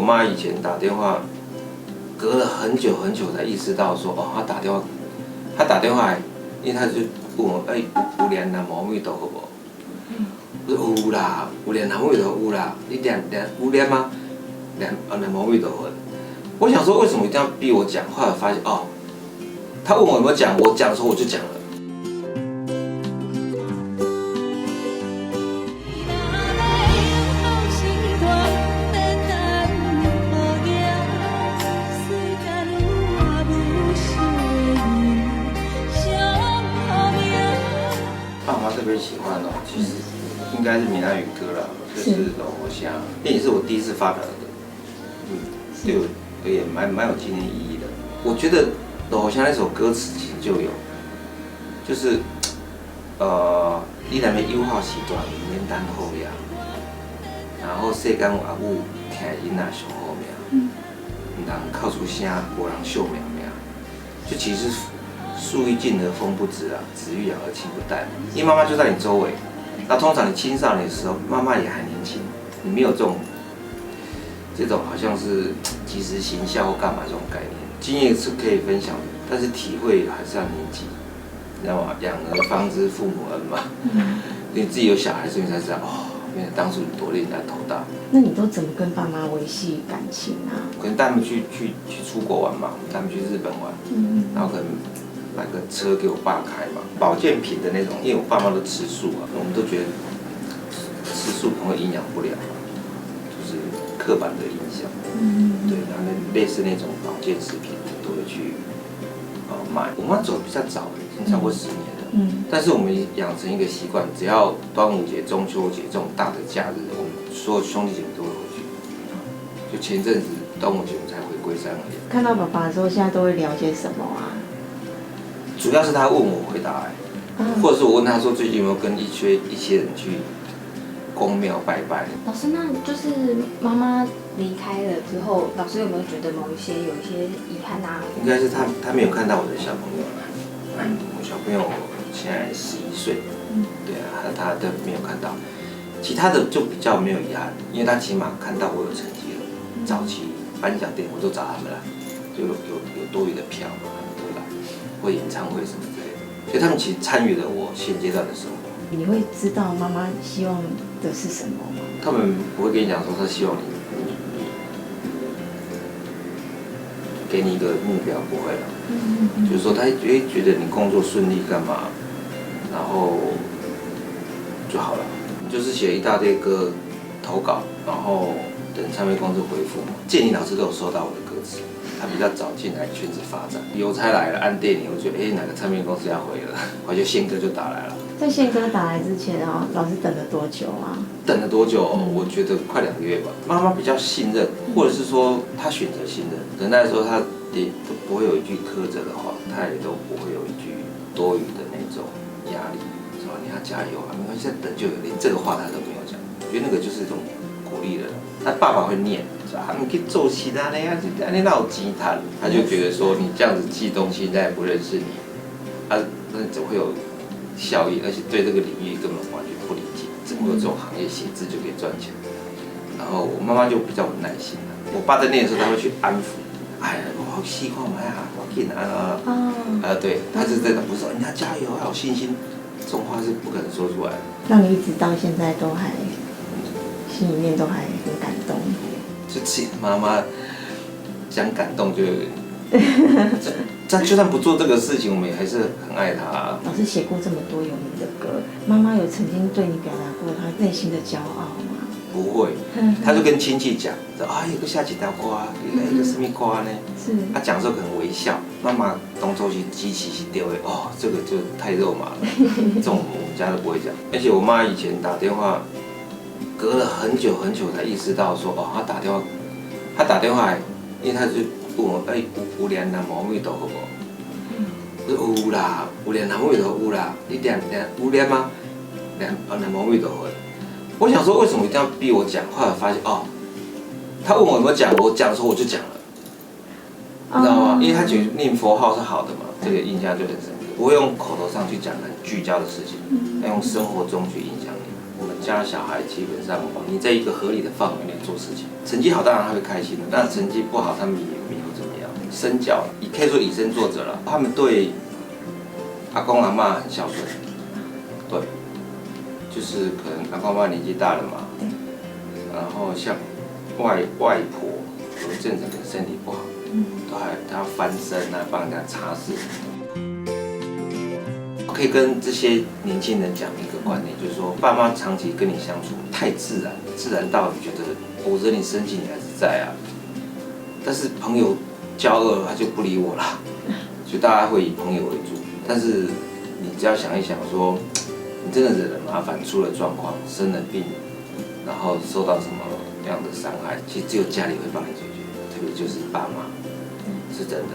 妈以前打电话，隔了很久很久才意识到说，哦，她打电话来，因为她就问我，有念南无阿弥陀佛无？我说有啦，有念南无阿弥陀佛有啦，你有念吗？念南无阿弥陀佛。我想说，为什么一定要逼我讲？后来发现，哦，她问我有没有讲，我讲的时候我就讲了。爸妈特别喜欢哦，其实应该是闽南语歌啦，就是《老火虾》，那也是我第一次发表的歌，对我而言蛮有纪念意义的。我觉得《老火虾》那首歌词其实就有，就是你若要友好时段，免等候呀，然后世间有阿母听囡仔上好命，唔通靠出声，无人秀苗苗，就其实。树欲静而风不止啊，子欲养而亲不待。因为妈妈就在你周围，那通常你青少年的时候，妈妈也还年轻，你没有这种好像是及时行孝或干嘛这种概念。经验是可以分享的，但是体会还是要年纪，你知道吗？养儿方知父母恩嘛。你自己有小孩时，你才知道哦，原来当初你多令人家头大。那你都怎么跟爸妈维系感情啊？可能带他们去出国玩嘛，带他们去日本玩，然后可能。买个车给我爸开嘛，保健品的那种，因为我爸妈都吃素啊，我们都觉得吃素可能会营养不良，就是刻板的印象。对，然后类似那种保健食品都会去买。我妈走的比较早，已经超过10年了。但是我们养成一个习惯，只要端午节、中秋节这种大的假日，我们所有兄弟姐妹都会回去。就前阵子端午节我们才回龟山而已。看到爸爸的时候，现在都会聊些什么啊？主要是他问我回答，或者是我问他说最近有没有跟一些人去宫庙拜拜。老师，那就是妈妈离开了之后，老师有没有觉得有一些遗憾啊？应该是他没有看到我的小朋友了。我小朋友现在11岁，对啊，他都没有看到。其他的就比较没有遗憾，因为他起码看到我有成绩了。早期颁奖典礼我都找他们来，就有多余的票嘛，他们都来。或演唱会什么之类的，所以他们其实参与了我现阶段的生活。你会知道妈妈希望的是什么吗？他们不会跟你讲说他希望你给你一个目标，不会了。就是说他觉得你工作顺利干嘛，然后就好了。就是写一大堆歌投稿，然后等唱片公司回复嘛。建议老师都有收到我的歌词。他比较早进来圈子发展，邮差来了，按电铃，我觉得哪个唱片公司要回了，我就宪哥就打来了。在宪哥打来之前啊，老师等了多久啊？等了多久？我觉得快2个月吧。妈妈比较信任，或者是说她选择信任，等待的时候她也都不会有一句苛责的话，她也都不会有一句多余的那种压力，说你要加油啊，没关系，等就有，连这个话她都没有讲。我觉得那个就是一种鼓励的。他爸爸会念。你去做其他的呀，你哪有钱赚？他就觉得说你这样子寄东西，人家也不认识你，那怎么会有效益？而且对这个领域根本完全不理解，怎么会有这种行业写字就可以赚钱？然后我妈妈就比较有耐心了。我爸在念的时候，他会去安抚，我细看买啊，我给你对，他是这种，不是说你要加油，要有信心，这种话是不可能说出来的。让你一直到现在都还心里面都还很感动。就自己妈妈讲感动就就算不做这个事情，我们也还是很爱她。老师写过这么多有名的歌，妈妈有曾经对你表达过她内心的骄傲吗？不会，她就跟亲戚讲，说有个下几条歌，有个什么歌呢？是。她讲的时候可能微笑，妈妈当初是机器是丢的，这个就太肉麻了，这种我们家都不会讲。而且我妈以前打电话。隔了很久很久才意识到说，他打电话来，因为他就问我，有念南无阿弥陀佛无？我说有啦，有念南无阿弥陀佛有啦，你有念吗？南无阿弥陀佛。我想说为什么一定要逼我讲？后来发现他问我有没有讲，我讲的时候我就讲了，你知道吗？因为他觉得念佛号是好的嘛，这个印象就很深刻。不会用口头上去讲很聚焦的事情，要用生活中去影响你。我们家小孩基本上你在一个合理的范围内做事情，成绩好当然他会开心的，但成绩不好他们也没有怎么样。身教也可以说以身作则了，他们对阿公阿嬷很孝顺，对，就是可能阿公阿嬷年纪大了嘛，然后像外婆有一阵子可能身体不好，都还他要翻身啊，帮人家擦拭。可以跟这些年轻人讲一个观念，就是说，爸妈长期跟你相处太自然，自然到你觉得我惹你生气，你还是在啊。但是朋友交恶了，他就不理我了，所以大家会以朋友为主。但是你只要想一想说，你真的惹了麻烦，出了状况，生了病，然后受到什么样的伤害，其实只有家里会帮你解决，特别就是爸妈，是真的。